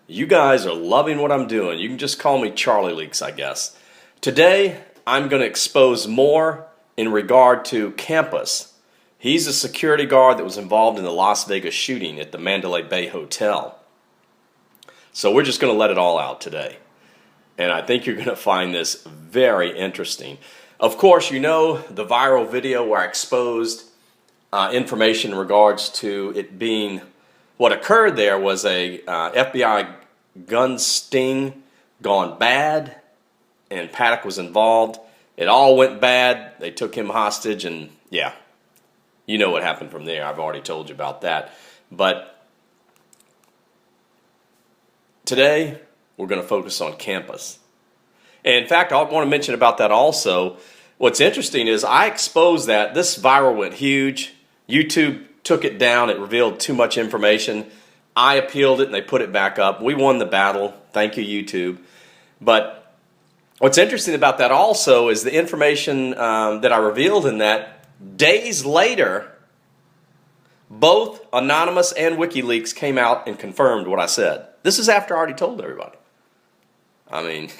You guys are loving what I'm doing. You can just call me Charlie Leaks, I guess. Today, I'm going to expose more in regard to Campos. He's a security guard that was involved in the Las Vegas shooting at the Mandalay Bay Hotel. So we're just going to let it all out today. And I think you're going to find this very interesting. Of course, you know the viral video where I exposed information in regards to it being, what occurred there was a FBI gun sting gone bad, and Paddock was involved. It all went bad. They took him hostage, and yeah, you know what happened from there. I've already told you about that. But today, we're going to focus on Campos. And in fact, I want to mention about that also. What's interesting is I exposed that. This viral went huge. YouTube took it down. It revealed too much information. I appealed it and they put it back up. We won the battle. Thank you, YouTube. But what's interesting about that also is the information that I revealed in that, days later, both Anonymous and WikiLeaks came out and confirmed what I said. This is after I already told everybody. I mean,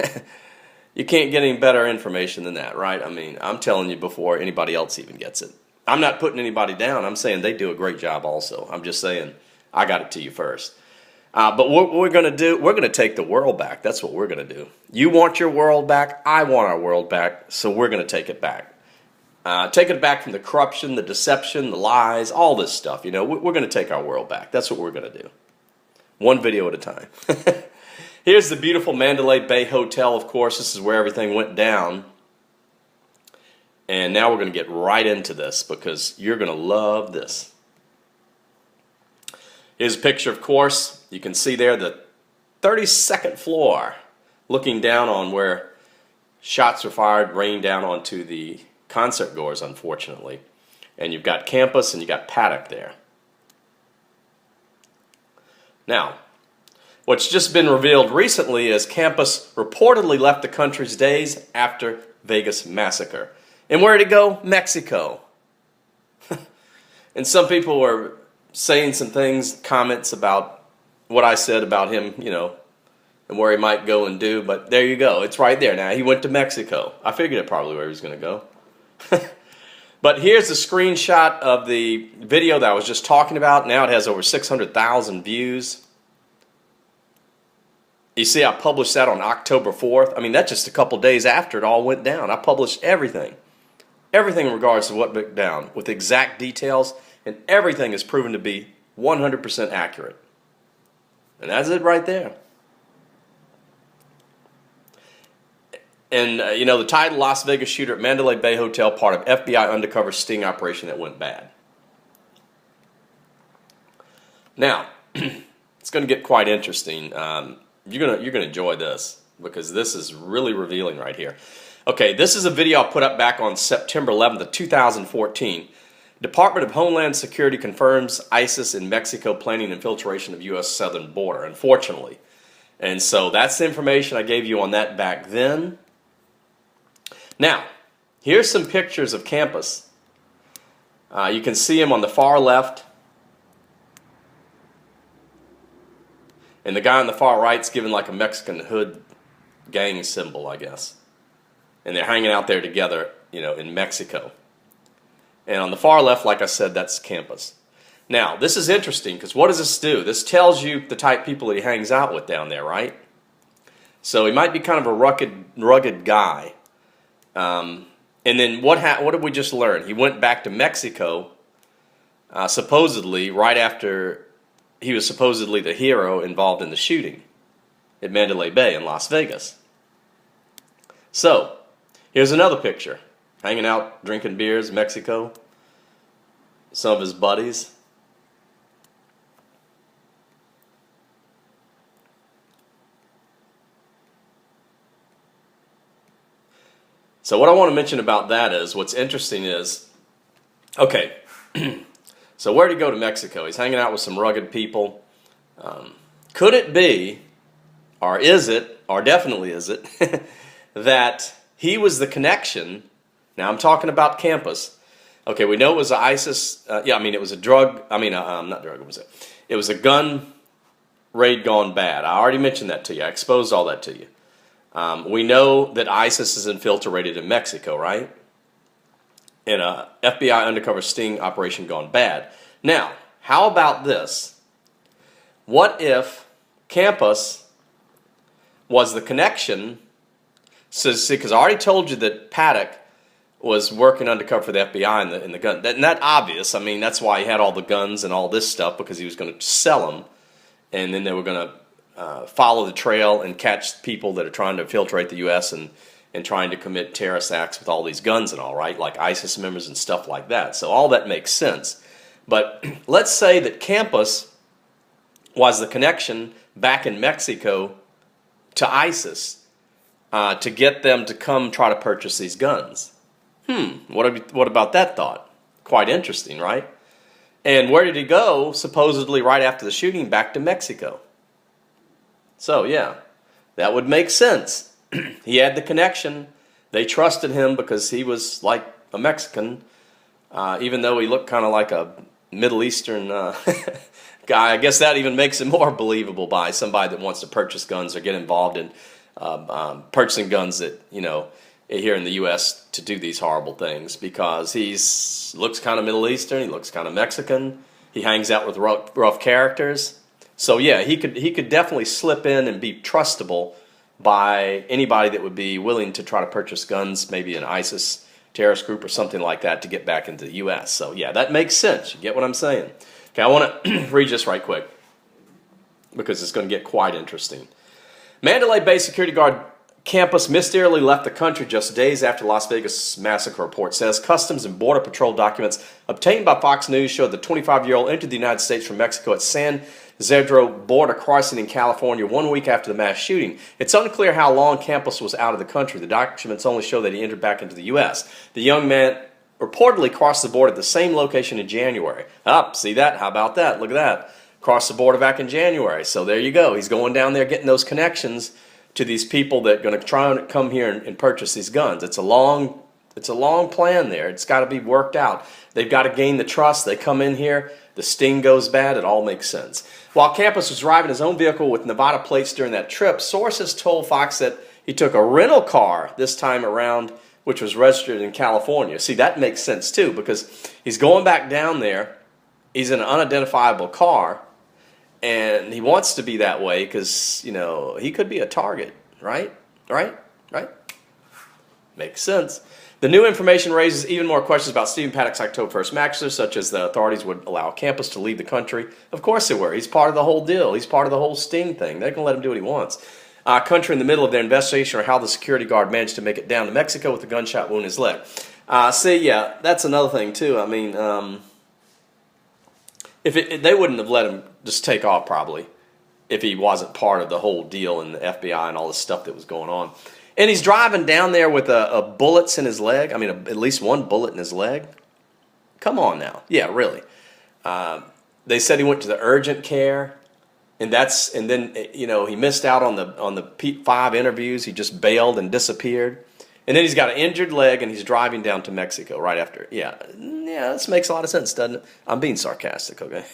you can't get any better information than that, right? I mean, I'm telling you before anybody else even gets it. I'm not putting anybody down. I'm saying they do a great job also. I'm just saying I got it to you first. But what we're going to do, we're going to take the world back. That's what we're going to do. You want your world back. I want our world back. So we're going to take it back. Take it back from the corruption, the deception, the lies, all this stuff. You know, we're going to take our world back. That's what we're going to do. One video at a time. Here's the beautiful Mandalay Bay Hotel, of course. This is where everything went down. And now we're going to get right into this because you're going to love this. Here's a picture, of course. You can see there the 32nd floor, looking down on where shots were fired, rained down onto the concert goers, unfortunately. And you've got Campos and you've got Paddock there. Now, what's just been revealed recently is Campos reportedly left the country days after Vegas massacre. And where did he go? Mexico. And some people were saying some things, comments about what I said about him, you know, and where he might go and do. But there you go. It's right there now. He went to Mexico. I figured it probably where he was going to go. But here's the screenshot of the video that I was just talking about. Now it has over 600,000 views. You see, I published that on October 4th. I mean, that's just a couple days after it all went down. I published everything. Everything in regards to what went down with exact details, and everything is proven to be 100% accurate. And that's it right there. And, you know, the title, Las Vegas shooter at Mandalay Bay Hotel, part of FBI undercover sting operation that went bad. Now, it's going to get quite interesting. You're gonna enjoy this because this is really revealing right here. Okay, this is a video I put up back on September 11th of 2014. Department of Homeland Security confirms ISIS in Mexico planning infiltration of U.S. southern border, unfortunately. And so that's the information I gave you on that back then. Now, here's some pictures of Campos. You can see him on the far left. And the guy on the far right's given like a Mexican hood gang symbol, I guess. And they're hanging out there together, you know, in Mexico. And on the far left, like I said, that's Campos. Now, this is interesting because what does this do? This tells you the type of people that he hangs out with down there, right? So he might be kind of a rugged guy. And then what did we just learn? He went back to Mexico, supposedly right after he was supposedly the hero involved in the shooting at Mandalay Bay in Las Vegas. So, here's another picture. Hanging out, drinking beers, Mexico. Some of his buddies. So what I want to mention about that is, what's interesting is, okay, so where did he go to Mexico? He's hanging out with some rugged people. Could it be, or is it, or definitely is it, that he was the connection? Now I'm talking about Campos. Okay, we know it was ISIS. It was a drug. Not drug. What was it? It was a gun raid gone bad. I already mentioned that to you. I exposed all that to you. We know that ISIS is infiltrated in Mexico, right? In a FBI undercover sting operation gone bad. Now, how about this? What if Campos was the connection? So, see, because I already told you that Paddock was working undercover for the FBI in the gun. And that obvious. I mean, that's why he had all the guns and all this stuff, because he was going to sell them. And then they were going to follow the trail and catch people that are trying to infiltrate the U.S. and trying to commit terrorist acts with all these guns and all, right? Like ISIS members and stuff like that. So all that makes sense. But let's say that Campos was the connection back in Mexico to ISIS to get them to come try to purchase these guns. What about that thought? Quite interesting, right? And where did he go, supposedly right after the shooting? Back to Mexico. So, yeah, that would make sense. He had the connection. They trusted him because he was like a Mexican, even though he looked kind of like a Middle Eastern guy. I guess that even makes it more believable by somebody that wants to purchase guns or get involved in purchasing guns that, here in the U.S. to do these horrible things, because looks kind of Middle Eastern, he looks kind of Mexican, he hangs out with rough characters. So yeah, he could definitely slip in and be trustable by anybody that would be willing to try to purchase guns, maybe an ISIS terrorist group or something like that, to get back into the U.S. So yeah, that makes sense. You get what I'm saying? Okay, I want to read this right quick because it's going to get quite interesting. Mandalay-based security guard Campos mysteriously left the country just days after Las Vegas massacre, report says. Customs and Border Patrol documents obtained by Fox News showed the 25-year-old entered the United States from Mexico at San Zedro border crossing in California 1 week after the mass shooting. It's unclear how long Campos was out of the country. The documents only show that he entered back into the U.S. The young man reportedly crossed the border at the same location in January. See that? How about that? Look at that. Crossed the border back in January. So there you go. He's going down there getting those connections to these people that are going to try and come here and purchase these guns. It's a long plan there. It's got to be worked out. They've got to gain the trust. They come in here, the sting goes bad. It all makes sense. While Campos was driving his own vehicle with Nevada plates during that trip, sources told Fox that he took a rental car this time around, which was registered in California. See, that makes sense too, because he's going back down there. He's in an unidentifiable car. And he wants to be that way because, he could be a target, right? Right? Makes sense. The new information raises even more questions about Stephen Paddock's October 1st massacre, such as the authorities would allow Campos to leave the country. Of course they were. He's part of the whole deal. He's part of the whole sting thing. They're going to let him do what he wants. Country in the middle of their investigation, or how the security guard managed to make it down to Mexico with a gunshot wound in his leg. Yeah, that's another thing, too. I mean, they wouldn't have let him just take off, probably, if he wasn't part of the whole deal and the FBI and all this stuff that was going on. And he's driving down there with a bullets in his leg. I mean, at least one bullet in his leg. Come on now. Yeah, really. They said he went to the urgent care, and then he missed out on the 5 interviews. He just bailed and disappeared. And then he's got an injured leg, and he's driving down to Mexico right after. Yeah, this makes a lot of sense, doesn't it? I'm being sarcastic, okay?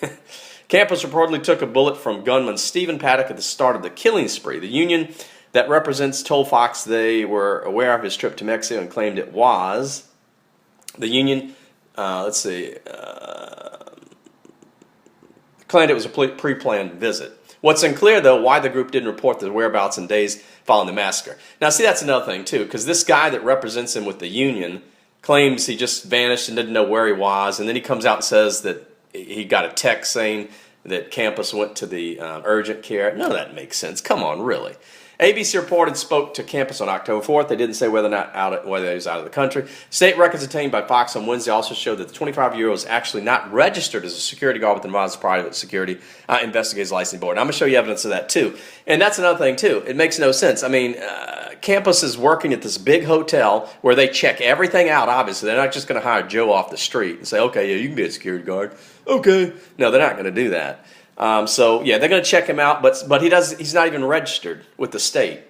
Campos reportedly took a bullet from gunman Stephen Paddock at the start of the killing spree. The union that represents told Fox they were aware of his trip to Mexico and claimed it was. The union, claimed it was a pre-planned visit. What's unclear, though, why the group didn't report the whereabouts in days following the massacre. Now, see, that's another thing, too, because this guy that represents him with the union claims he just vanished and didn't know where he was, and then he comes out and says that he got a text saying that Campos went to the urgent care. None of that makes sense. Come on, really. ABC reported spoke to Campos on October 4th. They didn't say whether he was out of the country. State records obtained by Fox on Wednesday also showed that the 25-year-old is actually not registered as a security guard with the Nevada's Private Security Investigators Licensing Board. And I'm going to show you evidence of that, too. And that's another thing, too. It makes no sense. I mean, Campos is working at this big hotel where they check everything out, obviously. They're not just going to hire Joe off the street and say, okay, yeah, you can be a security guard. Okay. No, they're not going to do that. They're going to check him out, but he's not even registered with the state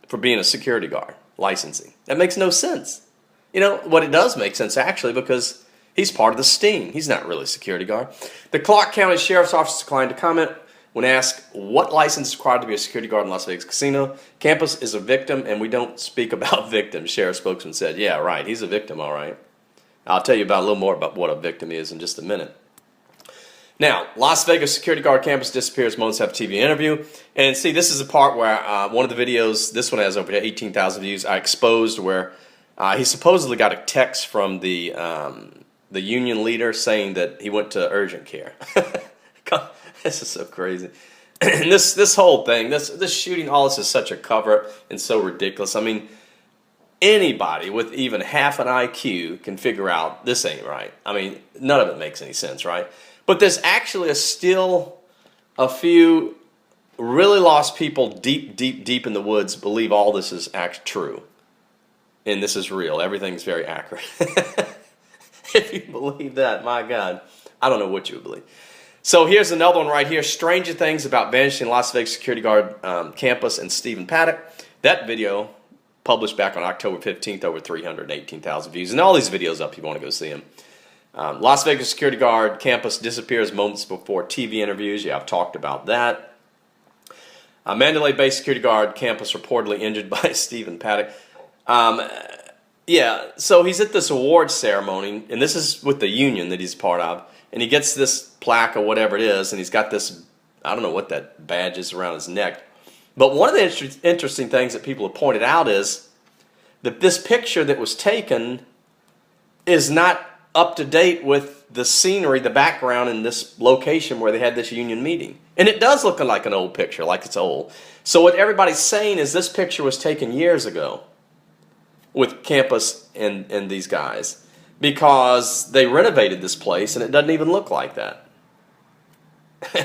for being a security guard licensing. That makes no sense. What it does make sense, actually, because he's part of the sting. He's not really a security guard. The Clark County Sheriff's Office declined to comment When asked what license is required to be a security guard in Las Vegas casino, Campos is a victim and we don't speak about victims, sheriff spokesman said. Yeah, right, he's a victim, all right. I'll tell you about a little more about what a victim is in just a minute. Now, Las Vegas security guard Campos disappears moments after TV interview. And see, this is the part where one of the videos, this one has over 18,000 views, I exposed where he supposedly got a text from the union leader saying that he went to urgent care. God, this is so crazy. And this whole thing, this shooting, all this is such a cover-up and so ridiculous. I mean, anybody with even half an IQ can figure out this ain't right. I mean, none of it makes any sense, right? But there's actually still a few really lost people deep in the woods believe all this is true. And this is real. Everything's very accurate. If you believe that, my God, I don't know what you would believe. So here's another one right here. Stranger things about vanishing Las Vegas security guard Campos and Stephen Paddock. That video published back on October 15th, over 318,000 views. And all these videos up if you want to go see them. Las Vegas security guard Campos disappears moments before TV interviews. Yeah, I've talked about that. Mandalay-based security guard Campos reportedly injured by Stephen Paddock. Yeah, so he's at this awards ceremony, and this is with the union that he's part of, and he gets this plaque or whatever it is, and he's got this, I don't know what that badge is around his neck. But one of the interesting things that people have pointed out is that this picture that was taken is not up to date with the scenery, the background in this location where they had this union meeting. And it does look like an old picture, like it's old. So what everybody's saying is this picture was taken years ago with Campos and these guys because they renovated this place and it doesn't even look like that.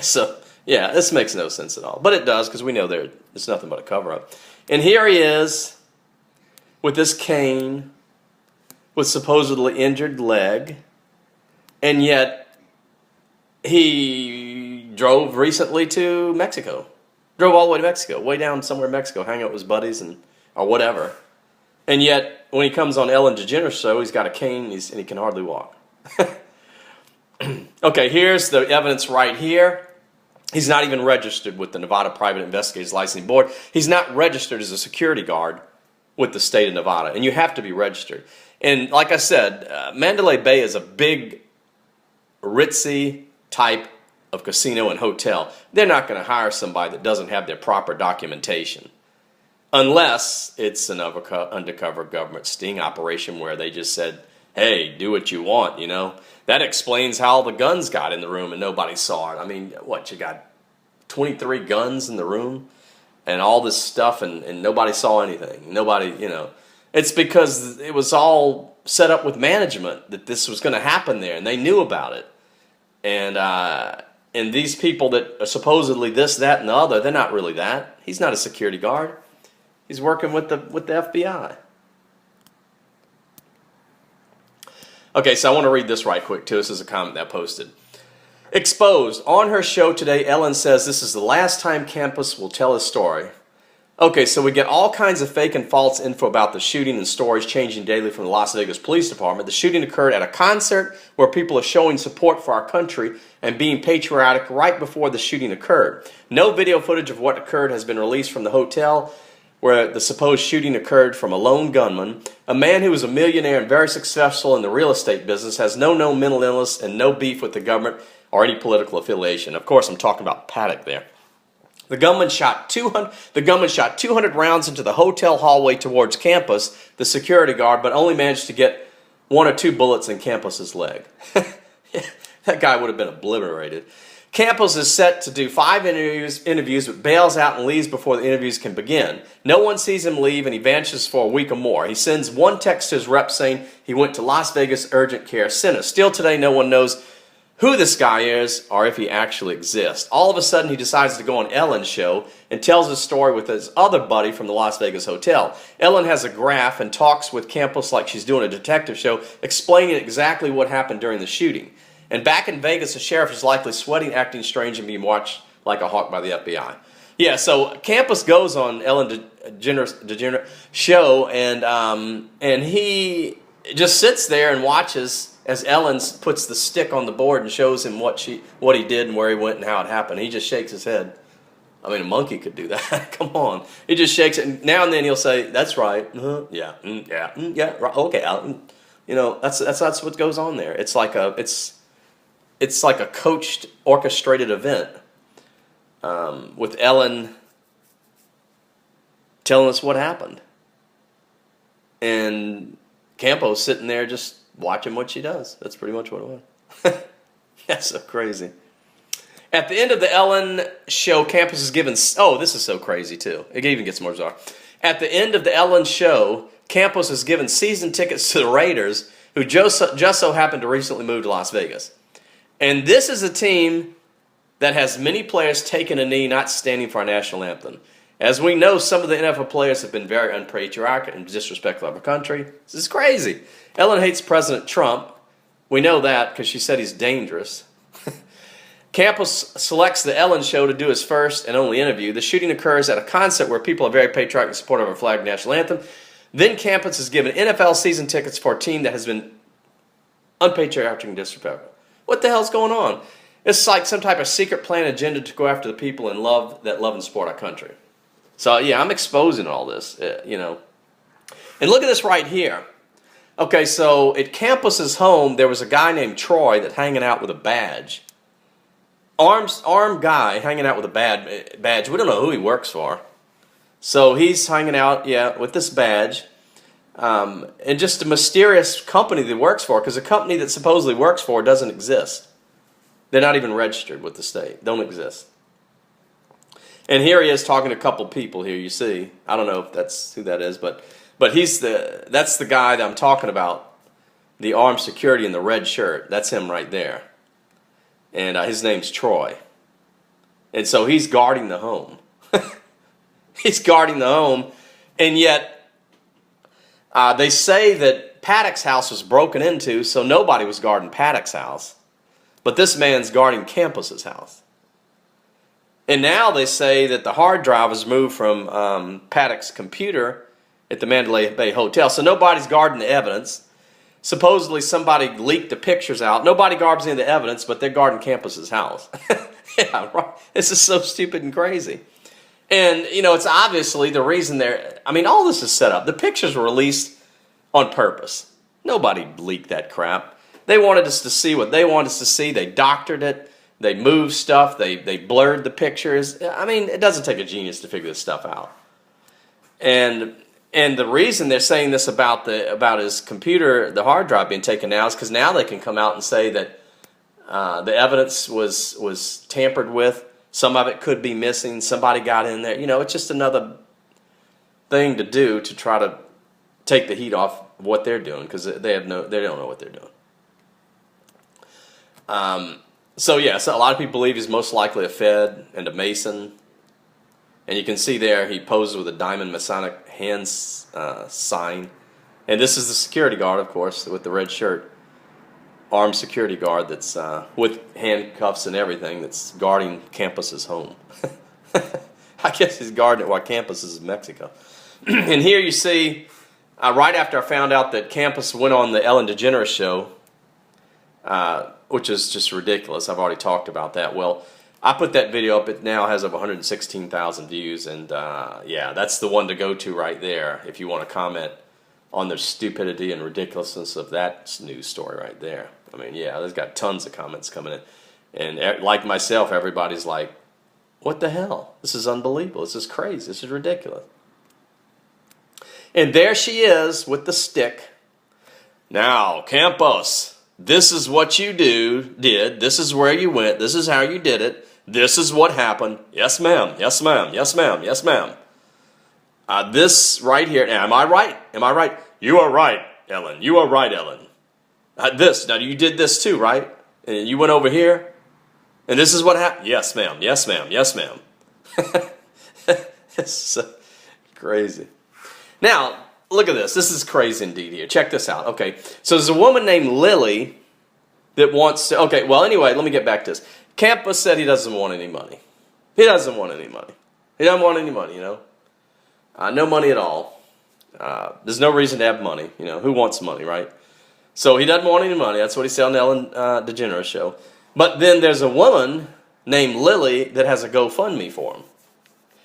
So, yeah, this makes no sense at all. But it does because we know it's nothing but a cover-up. And here he is with this cane with supposedly injured leg, and yet he drove recently to Mexico. Drove all the way to Mexico, way down somewhere in Mexico, hang out with his buddies or whatever. And yet, when he comes on Ellen DeGeneres' show, he's got a cane and he can hardly walk. Okay, here's the evidence right here. He's not even registered with the Nevada Private Investigators Licensing Board. He's not registered as a security guard with the state of Nevada, and you have to be registered. And like I said, Mandalay Bay is a big, ritzy type of casino and hotel. They're not going to hire somebody that doesn't have their proper documentation. Unless it's an undercover government sting operation where they just said, hey, do what you want, you know. That explains how the guns got in the room and nobody saw it. I mean, what, you got 23 guns in the room and all this stuff and nobody saw anything. Nobody, you know. It's because it was all set up with management that this was going to happen there, and they knew about it. And these people that are supposedly this, that, and the other, they're not really that. He's not a security guard. He's working with the FBI. Okay, so I want to read this right quick, too. This is a comment that I posted. Exposed. On her show today, Ellen says this is the last time Campos will tell his story. Okay, so we get all kinds of fake and false info about the shooting and stories changing daily from the Las Vegas Police Department. The shooting occurred at a concert where people are showing support for our country and being patriotic right before the shooting occurred. No video footage of what occurred has been released from the hotel where the supposed shooting occurred from a lone gunman. A man who was a millionaire and very successful in the real estate business has no known mental illness and no beef with the government or any political affiliation. Of course, I'm talking about Paddock there. The gunman shot 200 rounds into the hotel hallway towards Campos, the security guard, but only managed to get 1 or 2 bullets in Campos's leg. That guy would have been obliterated. Campos is set to do 5 interviews, but bails out and leaves before the interviews can begin. No one sees him leave, and he vanishes for a week or more. He sends one text to his rep saying he went to Las Vegas Urgent Care Center. Still today, no one knows who this guy is or if he actually exists. All of a sudden, he decides to go on Ellen's show and tells his story with his other buddy from the Las Vegas hotel. Ellen has a graph and talks with Campos like she's doing a detective show, explaining exactly what happened during the shooting. And back in Vegas, the sheriff is likely sweating, acting strange, and being watched like a hawk by the FBI. Yeah, so Campos goes on Ellen DeGeneres show, and he just sits there and watches as Ellen puts the stick on the board and shows him what he did and where he went and how it happened. He just shakes his head. I mean, a monkey could do that. Come on. He just shakes it. And now and then he'll say, "That's right. Yeah. Yeah. Right. Okay. You know, that's what goes on there. It's like a coached, orchestrated event with Ellen telling us what happened, and Campos sitting there just watching what she does. That's pretty much what it was. That's so crazy. At the end of the Ellen show, Campos is given... Oh, this is so crazy, too. It even gets more bizarre. At the end of the Ellen show, Campos is given season tickets to the Raiders, who just so happened to recently move to Las Vegas. And this is a team that has many players taking a knee, not standing for our national anthem. As we know, some of the NFL players have been very unpatriotic and disrespectful of our country. This is crazy. Ellen hates President Trump. We know that because she said he's dangerous. Campos selects the Ellen show to do his first and only interview. The shooting occurs at a concert where people are very patriotic and supportive of our flag and national anthem. Then Campos is given NFL season tickets for a team that has been unpatriotic and disrespectful. What the hell's going on? It's like some type of secret plan agenda to go after the people that love and support our country. So, yeah, I'm exposing all this, you know. And look at this right here. Okay, so at Campos's home, there was a guy named Troy that hanging out with a badge. Armed guy hanging out with a badge. We don't know who he works for. So he's hanging out, yeah, with this badge. And just a mysterious company that he works for, because the company that supposedly works for doesn't exist. They're not even registered with the state. Don't exist. And here he is talking to a couple people here, you see. I don't know if that's who that is, but that's the guy that I'm talking about, the armed security in the red shirt. That's him right there. And his name's Troy. And so he's guarding the home. He's guarding the home. And yet, they say that Paddock's house was broken into, so nobody was guarding Paddock's house. But this man's guarding Campos's house. And now they say that the hard drive was moved from Paddock's computer at the Mandalay Bay Hotel. So nobody's guarding the evidence. Supposedly somebody leaked the pictures out. Nobody guards any of the evidence, but they're guarding Campos's house. Yeah, right. This is so stupid and crazy. And, you know, it's obviously the reason all this is set up. The pictures were released on purpose. Nobody leaked that crap. They wanted us to see what they wanted us to see. They doctored it. They moved stuff. They blurred the pictures. I mean, it doesn't take a genius to figure this stuff out. And the reason they're saying this about his computer, the hard drive being taken now, is because now they can come out and say that the evidence was tampered with. Some of it could be missing. Somebody got in there. You know, it's just another thing to do to try to take the heat off what they're doing, because they don't know what they're doing. So a lot of people believe he's most likely a Fed and a Mason. And you can see there he poses with a diamond Masonic hand sign. And this is the security guard, of course, with the red shirt. Armed security guard that's with handcuffs and everything, that's guarding Campos's home. I guess he's guarding it while Campos is in Mexico. And here you see, right after I found out that Campos went on the Ellen DeGeneres show, which is just ridiculous. I've already talked about that. Well, I put that video up. It now has over 116,000 views. And that's the one to go to right there if you want to comment on the stupidity and ridiculousness of that news story right there. I mean, there's got tons of comments coming in. And like myself, everybody's like, what the hell? This is unbelievable. This is crazy. This is ridiculous. And there she is with the stick. Now, Campos, this is what you did. This is where you went. This is how you did it. This is what happened. Yes, ma'am. Yes, ma'am. Yes, ma'am. Yes, ma'am. This right here. Now, am I right? Am I right? You are right, Ellen. You are right, Ellen. Now you did this too, right? And you went over here, and this is what happened. Yes, ma'am. Yes, ma'am. Yes, ma'am. It's so crazy. Now, look at this. This is crazy indeed here. Check this out. Okay, so there's a woman named Lily that wants to... Okay, well, anyway, let me get back to this. Campos said he doesn't want any money. He doesn't want any money. He doesn't want any money, you know. No money at all. There's no reason to have money. You know, who wants money, right? So he doesn't want any money. That's what he said on the Ellen DeGeneres show. But then there's a woman named Lily that has a GoFundMe for him.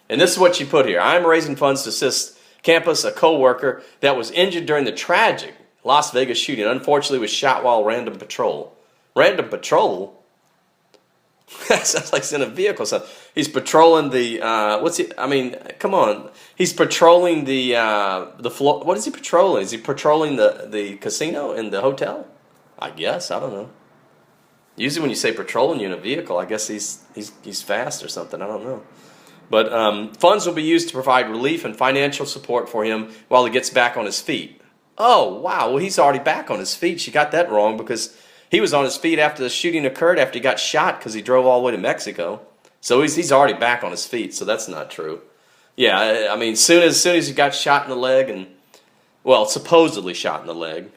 And this is what she put here. I'm raising funds to assist Campos, a co-worker that was injured during the tragic Las Vegas shooting. Unfortunately, was shot while random patrol. Random patrol? That sounds like he's in a vehicle. So he's patrolling the, come on. He's patrolling the floor. What is he patrolling? Is he patrolling the casino in the hotel? I guess. I don't know. Usually when you say patrolling you in a vehicle, I guess he's fast or something. I don't know. But funds will be used to provide relief and financial support for him while he gets back on his feet. Oh, wow. Well, he's already back on his feet. She got that wrong because he was on his feet after the shooting occurred, after he got shot because he drove all the way to Mexico. So he's already back on his feet, so that's not true. Yeah, I mean, soon as he got shot in the leg and, well, supposedly shot in the leg,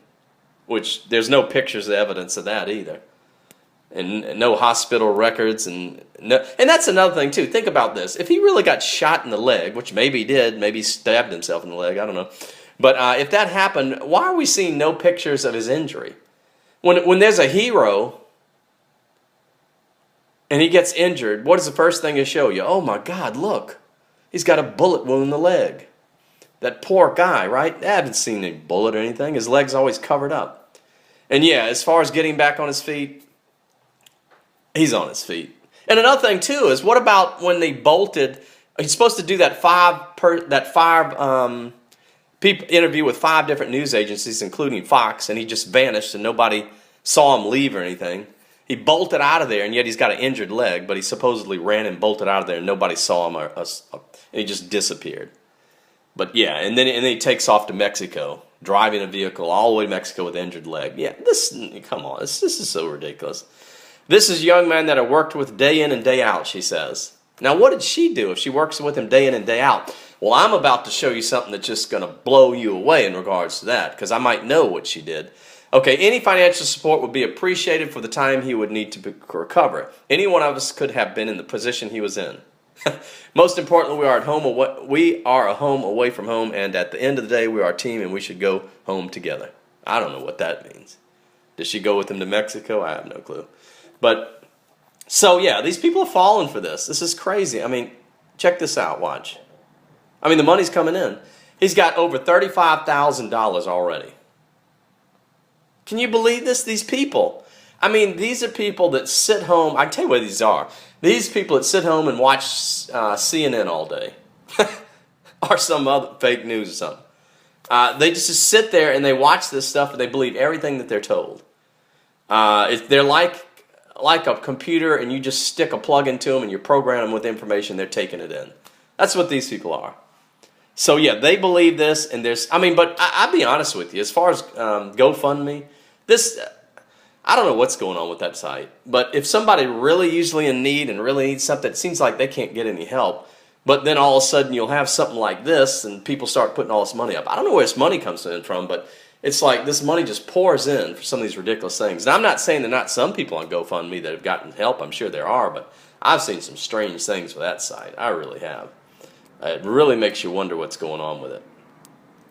which there's no pictures of evidence of that either. And no hospital records, and that's another thing too. Think about this: if he really got shot in the leg, which maybe he did, maybe he stabbed himself in the leg, I don't know. But if that happened, why are we seeing no pictures of his injury? When there's a hero and he gets injured, what is the first thing they show you? Oh my God, look, he's got a bullet wound in the leg. That poor guy, right? I haven't seen a bullet or anything. His leg's always covered up. And yeah, as far as getting back on his feet, he's on his feet. And another thing too is, what about when they bolted? He's supposed to do that people interview with 5 different news agencies, including Fox, and he just vanished and nobody saw him leave or anything. He bolted out of there, and yet he's got an injured leg, but he supposedly ran and bolted out of there, and nobody saw him, and he just disappeared. But yeah, and then he takes off to Mexico, driving a vehicle all the way to Mexico with an injured leg. Yeah, come on, this is so ridiculous. This is a young man that I worked with day in and day out, she says. Now, what did she do if she works with him day in and day out? Well, I'm about to show you something that's just going to blow you away in regards to that, because I might know what she did. Okay, any financial support would be appreciated for the time he would need to recover. Any one of us could have been in the position he was in. Most importantly, we are a home away from home, and at the end of the day, we are a team, and we should go home together. I don't know what that means. Did she go with him to Mexico? I have no clue. But, so yeah, these people are falling for this. This is crazy. I mean, check this out, watch. I mean, the money's coming in. He's got over $35,000 already. Can you believe this? These people. I mean, these are people that sit home. I can tell you what these are. These people that sit home and watch CNN all day. Or some other fake news or something. They just sit there and they watch this stuff and they believe everything that they're told. They're like a computer, and you just stick a plug into them and you program them with information, they're taking it in. That's what these people are. So yeah, they believe this, and but I'll be honest with you, as far as GoFundMe, I don't know what's going on with that site, but if somebody really usually in need and really needs something, it seems like they can't get any help, but then all of a sudden you'll have something like this and people start putting all this money up. I don't know where this money comes in from, but it's like this money just pours in for some of these ridiculous things. And I'm not saying there are not some people on GoFundMe that have gotten help. I'm sure there are, but I've seen some strange things with that site. I really have. It really makes you wonder what's going on with it.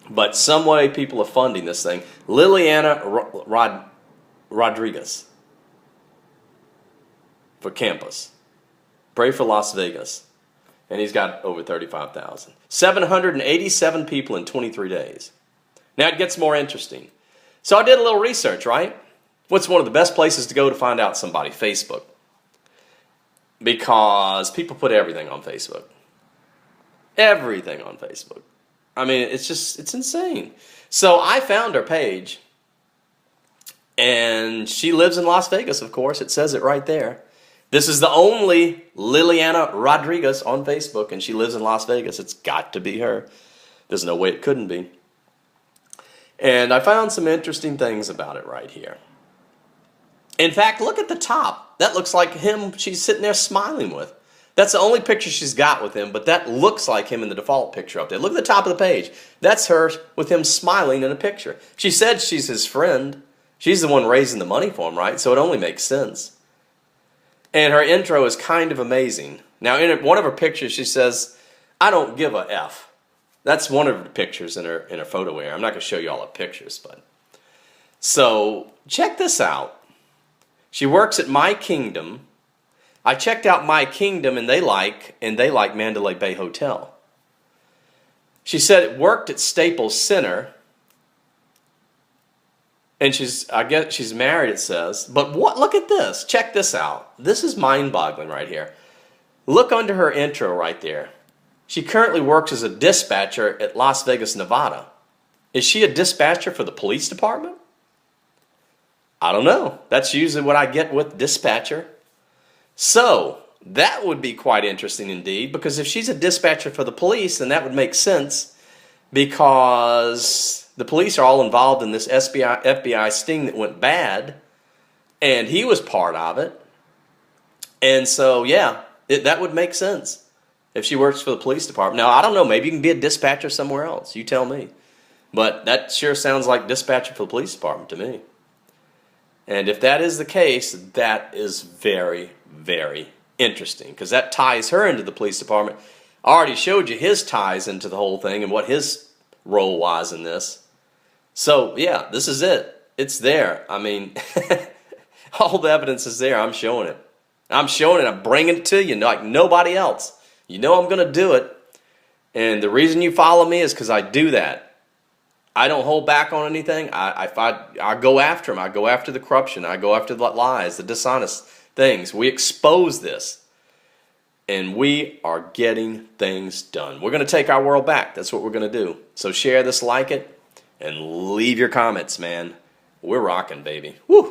But some way people are funding this thing. Liliana Rodriguez for Campos. Pray for Las Vegas. And he's got over 35,000. 787 people in 23 days. Now it gets more interesting. So I did a little research, right? What's one of the best places to go to find out somebody? Facebook. Because people put everything on Facebook. Everything on Facebook. I mean, it's insane. So I found her page. And she lives in Las Vegas, of course. It says it right there. This is the only Liliana Rodriguez on Facebook, and she lives in Las Vegas. It's got to be her. There's no way it couldn't be. And I found some interesting things about it right here. In fact, look at the top. That looks like him she's sitting there smiling with. That's the only picture she's got with him, but that looks like him in the default picture up there. Look at the top of the page. That's her with him smiling in a picture. She said she's his friend. She's the one raising the money for him, right? So it only makes sense. And her intro is kind of amazing. Now, in one of her pictures, she says, "I don't give a F." That's one of the pictures in her photo here. I'm not going to show you all the pictures, but so check this out. She works at My Kingdom. I checked out My Kingdom, and they like Mandalay Bay Hotel. She said it worked at Staples Center, and I guess she's married, it says. But what? Look at this. Check this out. This is mind-boggling right here. Look under her intro right there. She currently works as a dispatcher at Las Vegas, Nevada. Is she a dispatcher for the police department? I don't know. That's usually what I get with dispatcher. So, that would be quite interesting indeed, because if she's a dispatcher for the police, then that would make sense, because the police are all involved in this FBI sting that went bad, and he was part of it. And so, yeah, that would make sense if she works for the police department. Now, I don't know, maybe you can be a dispatcher somewhere else. You tell me. But that sure sounds like dispatcher for the police department to me. And if that is the case, that is very, very interesting, because that ties her into the police department. I already showed you his ties into the whole thing and what his role was in this. So, yeah, this is it. It's there. I mean, all the evidence is there. I'm showing it. I'm showing it. I'm bringing it to you like nobody else. You know I'm going to do it. And the reason you follow me is because I do that. I don't hold back on anything. I go after them. I go after the corruption. I go after the lies, the dishonest things. We expose this. And we are getting things done. We're going to take our world back. That's what we're going to do. So share this, like it, and leave your comments, man. We're rocking, baby. Woo!